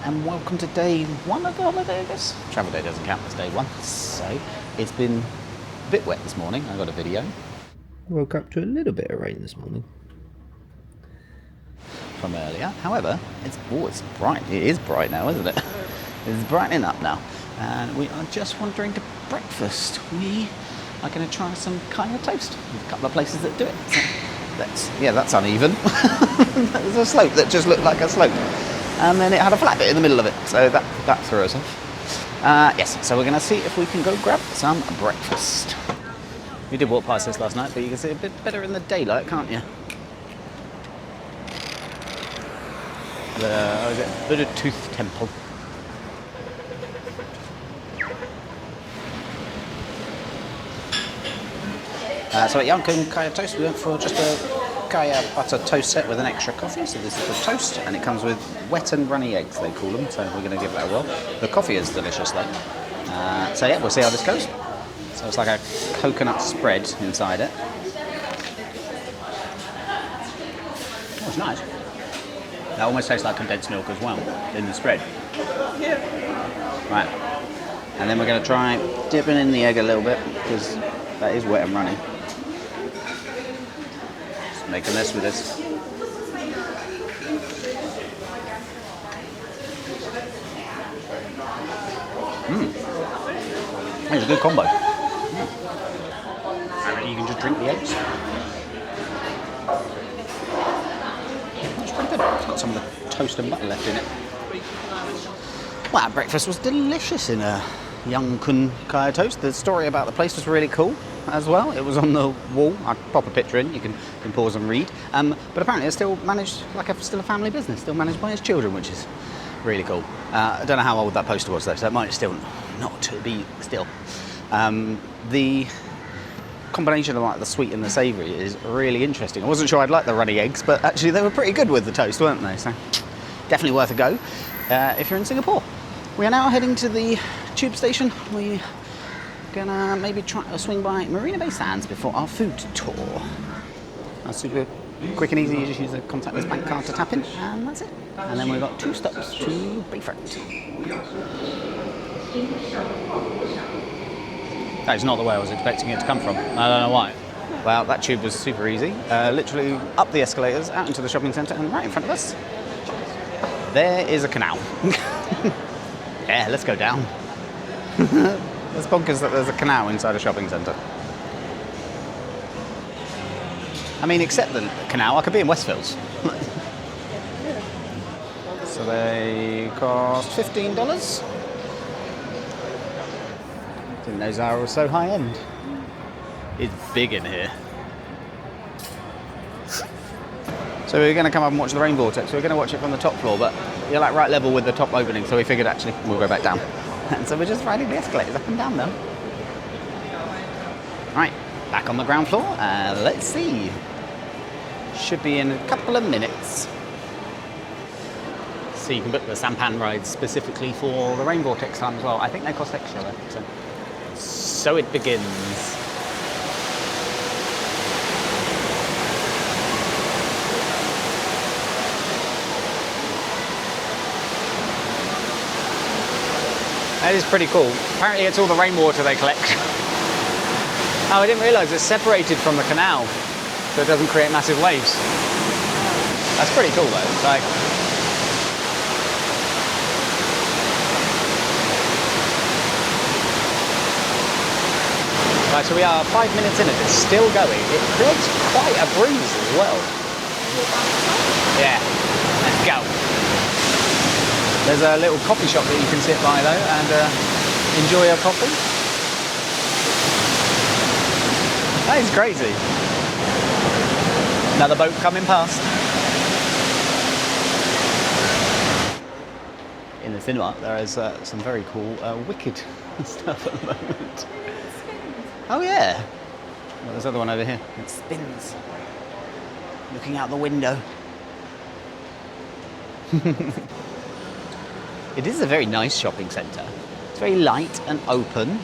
and welcome to day one of the holiday, I guess. Travel day doesn't count as day one, so it's been a bit wet this morning. I got a video. Woke up to a little bit of rain this morning from earlier. However, it's bright. It is bright now, isn't it? It's brightening up now, and we are just wandering to breakfast. We are going to try some Kaya Toast. There's a couple of places that do it. So that's uneven. There's a slope that just looked like a slope. And then it had a flat bit in the middle of it, so that threw us off. Yes, so we're going to see if we can go grab some breakfast. We did walk past this last night, but you can see a bit better in the daylight, can't you? The Buddha Tooth Temple. So at Ya Kun Kaya Toast, we went for just a Kaya butter toast set with an extra coffee. So this is the toast, and it comes with wet and runny eggs, they call them. So we're going to give that a whirl. The coffee is delicious though. So yeah, we'll see how this goes. So it's like a coconut spread inside it. Oh, it's nice. That almost tastes like condensed milk as well in the spread. Right. And then we're going to try dipping in the egg a little bit because that is wet and runny. Make a mess with this. It's a good combo. And you can just drink the eggs. That's pretty good. It's got some of the toast and butter left in it. Well, breakfast was delicious in a Ya Kun Kaya Toast. The story about the place was really cool as well. It was on the wall. I'll pop a picture in. You can pause and read. But apparently it's still managed like still a family business, still managed by his children, which is really cool. I don't know how old that poster was though, so it might still not be still. The combination of like the sweet and the savoury is really interesting. I wasn't sure I'd like the runny eggs, but actually they were pretty good with the toast, weren't they? So definitely worth a go if you're in Singapore. We are now heading to the tube station. We're gonna maybe try to swing by Marina Bay Sands before our food tour. That's super quick and easy. You just use a contactless bank card to tap in, and that's it. And then we've got 2 stops to Bayfront. That is not the way I was expecting it to come from. I don't know why. Well, that tube was super easy. Literally up the escalators, out into the shopping centre, and right in front of us, there is a canal. Yeah, let's go down. It's bonkers that there's a canal inside a shopping centre. I mean, except the canal, I could be in Westfields. So they cost $15. Didn't know Zara was so high end. It's big in here. So we're going to come up and watch the rain vortex. We're going to watch it from the top floor, but you're like right level with the top opening, so we figured actually we'll go back down. And so we're just riding the escalators up and down them. Right, back on the ground floor. Let's see. Should be in a couple of minutes. So you can book the sampan rides specifically for the rain vortex time as well. I think they cost extra though. So it begins. That is pretty cool. Apparently it's all the rainwater they collect. Oh, I didn't realise it's separated from the canal, so it doesn't create massive waves. That's pretty cool though. Like, right, so we are 5 minutes in and it's still going. It creates quite a breeze as well. Yeah, let's go. There's a little coffee shop that you can sit by though and enjoy your coffee. That is crazy. Another boat coming past. In the cinema there is some very cool Wicked stuff at the moment. Oh yeah. Well, there's another one over here. It spins. Looking out the window. It is a very nice shopping centre. It's very light and open.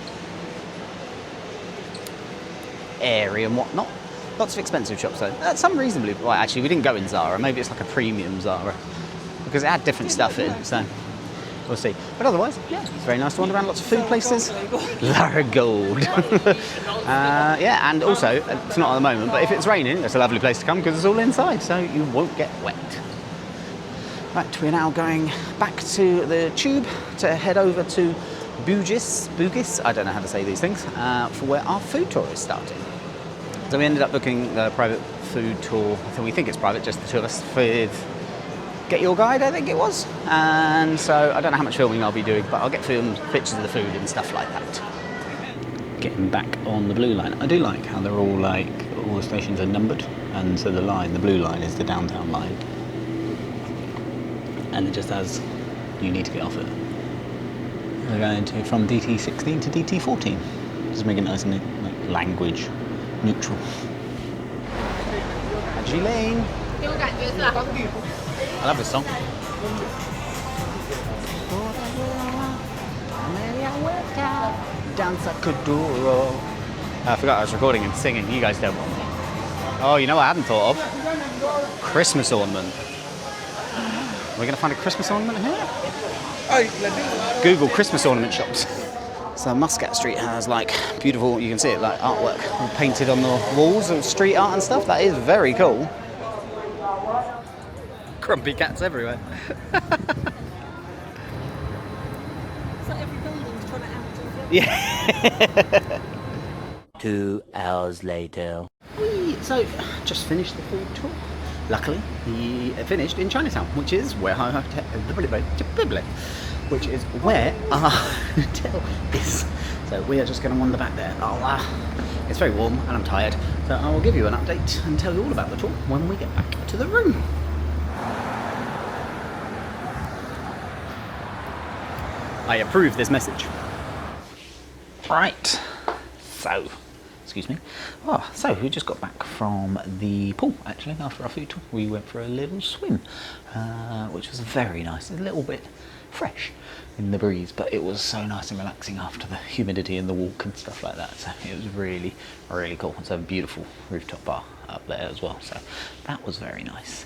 Airy and whatnot. Lots of expensive shops though. Some reasonably, well actually we didn't go in Zara. Maybe it's like a premium Zara. Because it had different stuff in, so. we'll see. But otherwise, yeah, it's very nice to wander around. Lots of food places. Laragold. Yeah, and also, it's not at the moment, but if it's raining, it's a lovely place to come because it's all inside, so you won't get wet. Right, we're now going back to the tube to head over to Bugis, I don't know how to say these things, for where our food tour is starting. So we ended up booking the private food tour, so we think it's private, just the two of us, with Get Your Guide, I think it was. And so I don't know how much filming I'll be doing, but I'll get filmed pictures of the food and stuff like that. Getting back on the blue line. I do like how they're all like, all the stations are numbered, and so the blue line is the downtown line. And it just has, you need to get off it. We're going from DT16 to DT14. Just make it nice and like, language neutral. Haji Lane. I love this song. I forgot I was recording and singing. You guys don't want me. Oh, you know what I hadn't thought of? Christmas ornament. Are we going to find a Christmas ornament here? Google Christmas ornament shops. So Muscat Street has like beautiful, you can see it, like artwork all painted on the walls and street art and stuff. That is very cool. Grumpy cats everywhere. So every building's trying to out. Yeah. 2 hours later. So, just finished the food tour. Luckily, he finished in Chinatown, which is where our hotel is. So we are just going to wander back there. It's very warm and I'm tired, so I will give you an update and tell you all about the tour when we get back to the room. I approve this message. Right, so, excuse me. So we just got back from the pool, actually, after our food tour. We went for a little swim, which was very nice. A little bit fresh in the breeze, but it was so nice and relaxing after the humidity and the walk and stuff like that. So it was really, really cool. It's a beautiful rooftop bar up there as well, so that was very nice.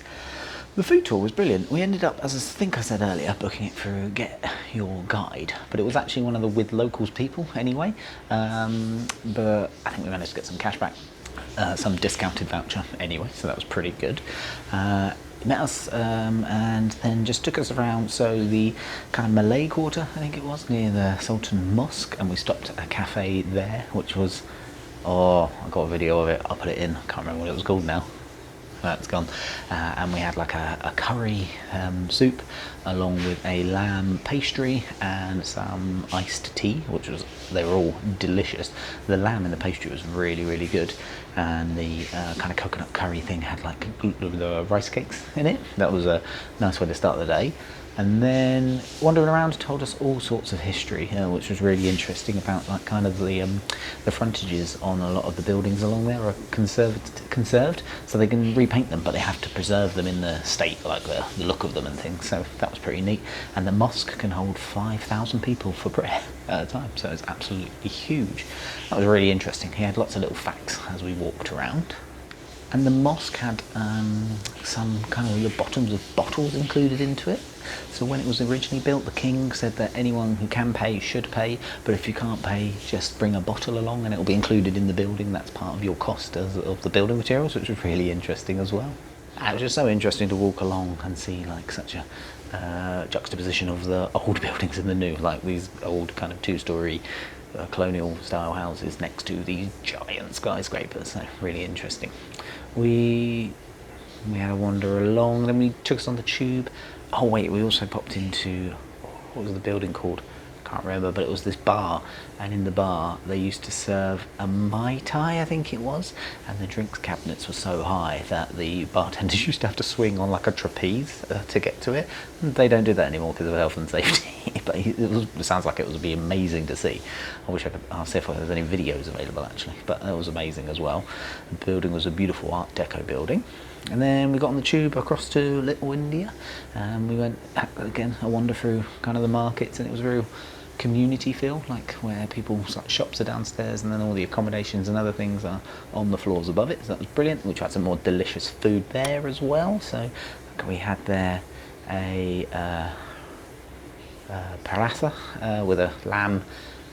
The food tour was brilliant. We ended up, as I think I said earlier, booking it through Get Your Guide, but it was actually one of the With Locals people anyway. But I think we managed to get some cash back, some discounted voucher anyway, so that was pretty good. Met us and then just took us around, so the kind of Malay Quarter, I think it was, near the Sultan Mosque, and we stopped at a cafe there, which was, I got a video of it, I'll put it in, I can't remember what it was called now. That's gone. And we had like a curry soup along with a lamb pastry and some iced tea, which was, they were all delicious. The lamb in the pastry was really, really good, and the kind of coconut curry thing had like the rice cakes in it. That was a nice way to start the day. And then wandering around told us all sorts of history, which was really interesting, about like kind of the frontages on a lot of the buildings along there are conserved, so they can repaint them, but they have to preserve them in the state, like the look of them and things. So that was pretty neat. And the mosque can hold 5,000 people for prayer at a time, so it's absolutely huge. That was really interesting. He had lots of little facts as we walked around. And the mosque had some kind of the bottoms of bottles included into it. So when it was originally built, the king said that anyone who can pay should pay, but if you can't pay, just bring a bottle along and it will be included in the building. That's part of your cost of the building materials, which was really interesting as well. It was just so interesting to walk along and see like such a juxtaposition of the old buildings and the new, like these old kind of two-storey colonial style houses next to these giant skyscrapers. So really interesting. We had a wander along, then we took us on the tube. Oh wait, we also popped into, what was the building called? I can't remember, but it was this bar, and in the bar they used to serve a Mai Tai, I think it was, and the drinks cabinets were so high that the bartenders used to have to swing on like a trapeze to get to it. They don't do that anymore because of health and safety, but it sounds like it would be amazing to see. I'll see if there's any videos available actually, but that was amazing as well. The building was a beautiful Art Deco building. And then we got on the tube across to Little India, and we went again a wander through kind of the markets, and it was a real community feel, like where people's like shops are downstairs and then all the accommodations and other things are on the floors above it. So that was brilliant. We tried some more delicious food there as well. So we had there a paratha with a lamb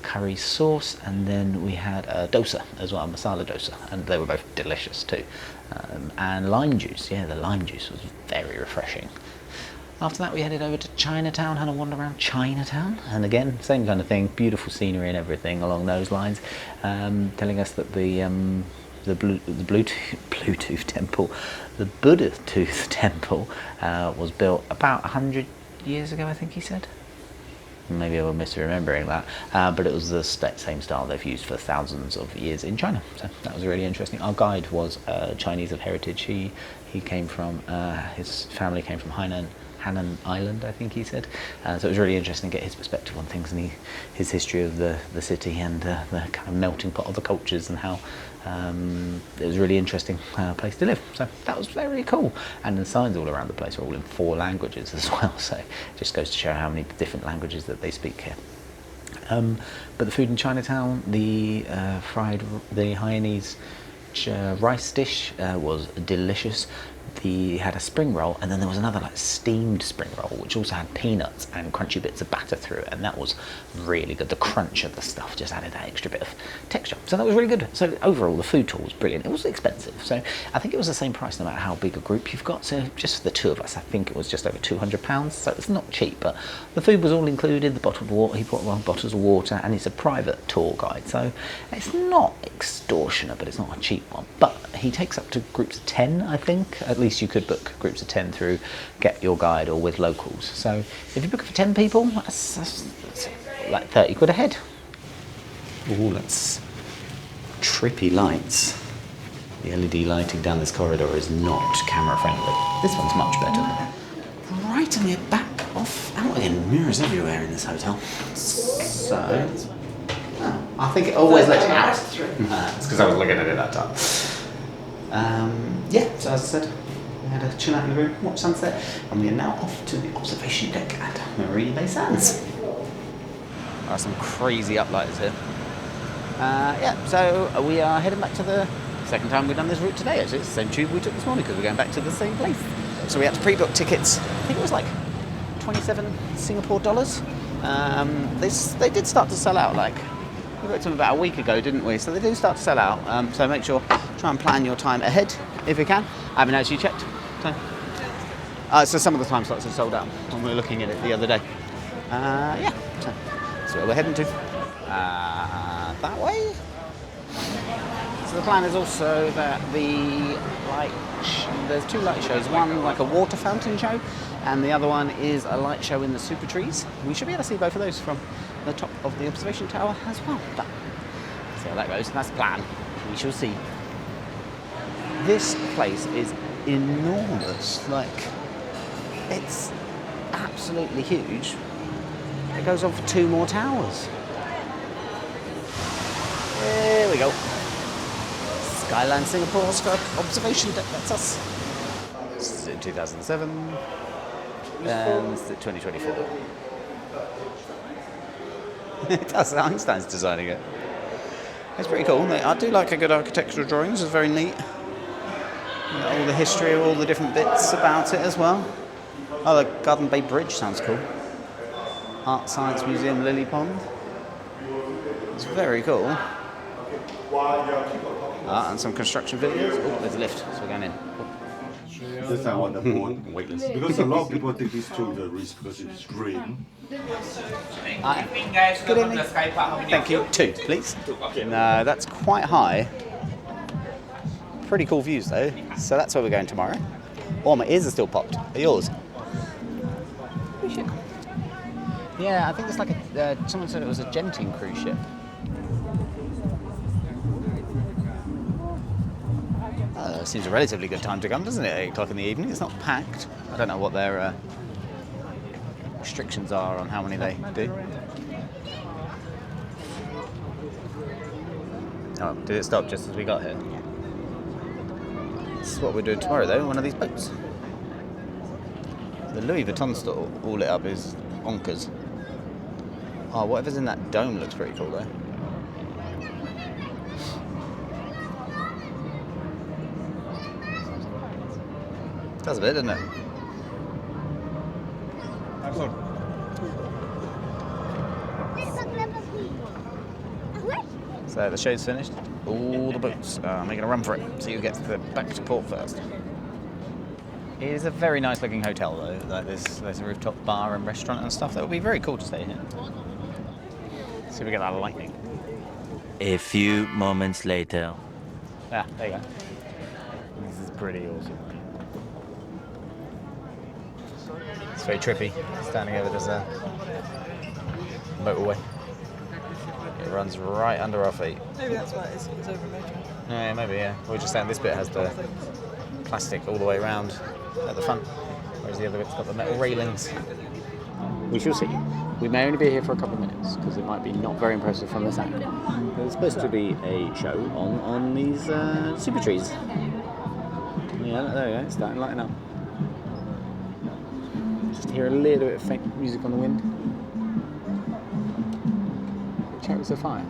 curry sauce, and then we had a dosa as well, masala dosa, and they were both delicious too. And lime juice, yeah, the lime juice was very refreshing. After that we headed over to Chinatown, had a wander around Chinatown, and again, same kind of thing, beautiful scenery and everything along those lines, telling us that the Bluetooth temple, the Buddha Tooth temple, was built about 100 years ago, I think he said. Maybe I'm misremembering that, but it was the same style they've used for thousands of years in China. So that was really interesting. Our guide was Chinese of heritage. He came from, his family came from Hainan Island, I think he said. So it was really interesting to get his perspective on things and his history of the city and the kind of melting pot of the cultures, and how it was a really interesting place to live. So that was very cool. And the signs all around the place are all in 4 languages as well. So it just goes to show how many different languages that they speak here. But the food in Chinatown, the Hainanese rice dish was delicious. Had a spring roll, and then there was another like steamed spring roll which also had peanuts and crunchy bits of batter through it, and that was really good. The crunch of the stuff just added that extra bit of texture, so that was really good. So overall the food tour was brilliant. It was expensive, so I think it was the same price no matter how big a group you've got. So just for the 2 of us, I think it was just over £200, so it's not cheap, but the food was all included. The bottled water, he brought 1 bottles of water, and it's a private tour guide, so it's not extortionate, but it's not a cheap one. But he takes up to groups of 10, I think. At least you could book groups of 10 through Get Your Guide or with locals. So if you book it for 10 people, that's like 30 quid a head. Oh, that's trippy lights. The LED lighting down this corridor is not camera friendly. This one's much better. Right, and we're back off out again. Mirrors everywhere in this hotel. So, I think it always lets you out. It's because I was looking at it that time. Yeah, so as I said, we had a chill out in the room, watch sunset, and we are now off to the observation deck at Marina Bay Sands. There are some crazy uplighters here. Yeah, so we are heading back to the second time we've done this route today. Actually, it's the same tube we took this morning because we're going back to the same place. So we had to pre-book tickets. I think it was like 27 Singapore dollars. They did start to sell out. Like, we booked them about a week ago, didn't we? So they do start to sell out. So make sure, try and plan your time ahead if you can. I haven't actually checked. So some of the time slots are sold out when we were looking at it the other day. Yeah, so that's where we're heading to. That way. So the plan is also that there's 2 light shows. One like a water fountain show, and the other one is a light show in the super trees. We should be able to see both of those from the top of the observation tower as well. But see how that goes. That's the plan. We shall see. This place is enormous. Like, it's absolutely huge. It goes on for 2 more towers. There we go. Skyline Singapore observation deck, that's us. This is in 2007, and this is 2024. It does, Einstein's designing it. It's pretty cool. I do like a good architectural drawing, this is very neat. All the history of all the different bits about it as well. Oh, the Garden Bay Bridge sounds cool. Art Science Museum, Lily Pond. It's very cool. And some construction videos. Oh, there's a lift, so we're going in. This I want the board weightless because a lot of people think this tool is a risk because it's green. Good evening. Thank you. 2, please. No, that's quite high. Pretty cool views though. So that's where we're going tomorrow. Oh, my ears are still popped. Are yours? Yeah, I think it's like someone said it was a Genting cruise ship. Seems a relatively good time to come, doesn't it? 8 o'clock in the evening. It's not packed. I don't know what their restrictions are on how many they do. Oh, did it stop just as we got here? This is what we're doing tomorrow, though, one of these boats. The Louis Vuitton store, all lit up, is bonkers. Oh, whatever's in that dome looks pretty cool, though. Does a bit, doesn't it? So the show's finished. All the boats are making a run for it. See who gets back to port first. It is a very nice looking hotel though. Like there's a rooftop bar and restaurant and stuff. That would be very cool to stay here. See if we get that lightning. A few moments later. Ah, there you go. This is pretty awesome. It's very trippy, standing over this motorway. It runs right under our feet. Maybe that's why it's over motorway. Yeah, maybe, yeah. We're just saying this bit has the plastic all the way around at the front, whereas the other bit's got the metal railings. We shall see. We may only be here for a couple of minutes, because it might be not very impressive from the sound. There's supposed to be a show on these super trees. Yeah, there we go, it's starting to lighten up. Just hear a little bit of faint music on the wind. Chariots of fire.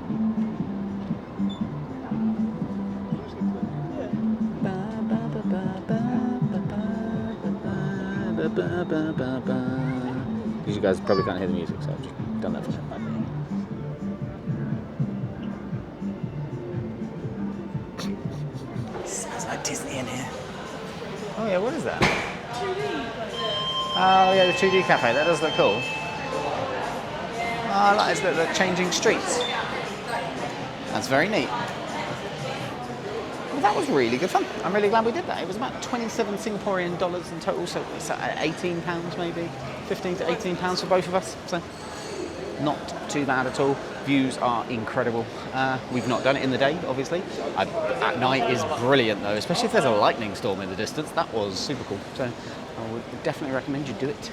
Because you guys probably can't hear the music, so I've just done that for you. Smells like Disney in here. Oh yeah, what is that? Oh yeah, the 2D cafe. That does look cool. Oh, I like it. They're changing streets. That's very neat. Well, that was really good fun. I'm really glad we did that. It was about 27 Singaporean dollars in total, so it's £18 maybe, 15 to £18 for both of us. So not too bad at all. Views are incredible. We've not done it in the day, obviously. At night is brilliant though, especially if there's a lightning storm in the distance. That was super cool. So I would definitely recommend you do it.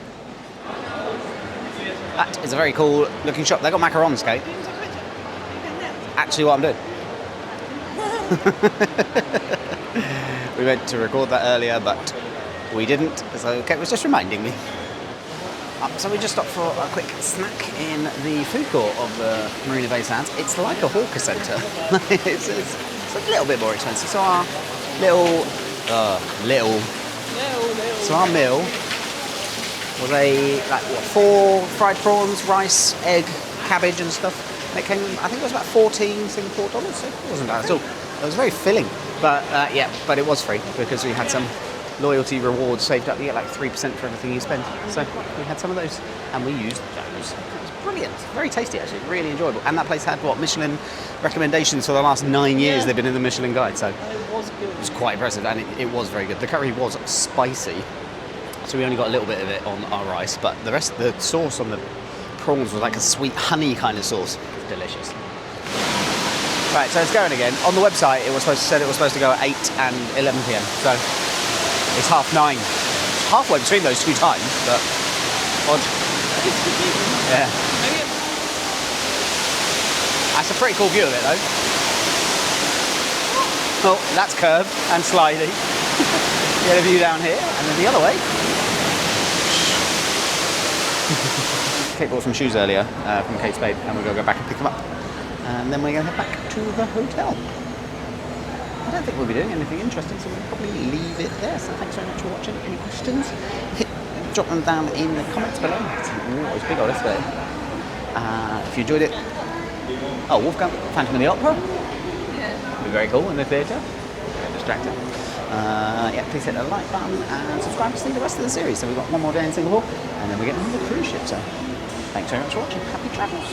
That is a very cool looking shop. They got macarons, Kate. Actually, what I'm doing. We meant to record that earlier, but we didn't. So Kate was just reminding me. So we just stopped for a quick snack in the food court of the Marina Bay Sands. It's like a hawker centre. it's a little bit more expensive. So our So our meal was like 4 fried prawns, rice, egg, cabbage and stuff. And it came, I think it was about 14 Singapore dollars. So it wasn't bad at all. It was very filling, but but it was free because we had some loyalty rewards saved up. You get like 3% for everything you spend. So we had some of those and we used those. It was brilliant, very tasty actually, really enjoyable. And that place had Michelin recommendations for the last 9 years. They've been in the Michelin guide, so And it was good. it was quite impressive and it was very good. The curry was spicy, so we only got a little bit of it on our rice, but the rest, the sauce on the prawns was like a sweet honey kind of sauce. It's delicious. Right, so it's going again. On the website, it was supposed to go at 8 and 11 p.m. So it's 9:30. It's halfway between those two times, but odd. Yeah. That's a pretty cool view of it, though. Oh, that's curved and sliding. You get a view down here, and then the other way. Kate bought some shoes earlier from Kate Spade, and we're going to go back and pick them up. And then we're going to head back to the hotel. I don't think we'll be doing anything interesting, so we'll probably leave it there. So thanks very much for watching. Any questions? Drop them down in the comments below. Ooh, it was big on this bit. If you enjoyed it. Oh, Wolfgang, Phantom of the Opera. It'll be very cool in the theatre. Distracted. Please hit the like button and subscribe to see the rest of the series. So we've got one more day in Singapore, and then we're getting on the cruise ship. So thanks very much for watching. Happy travels.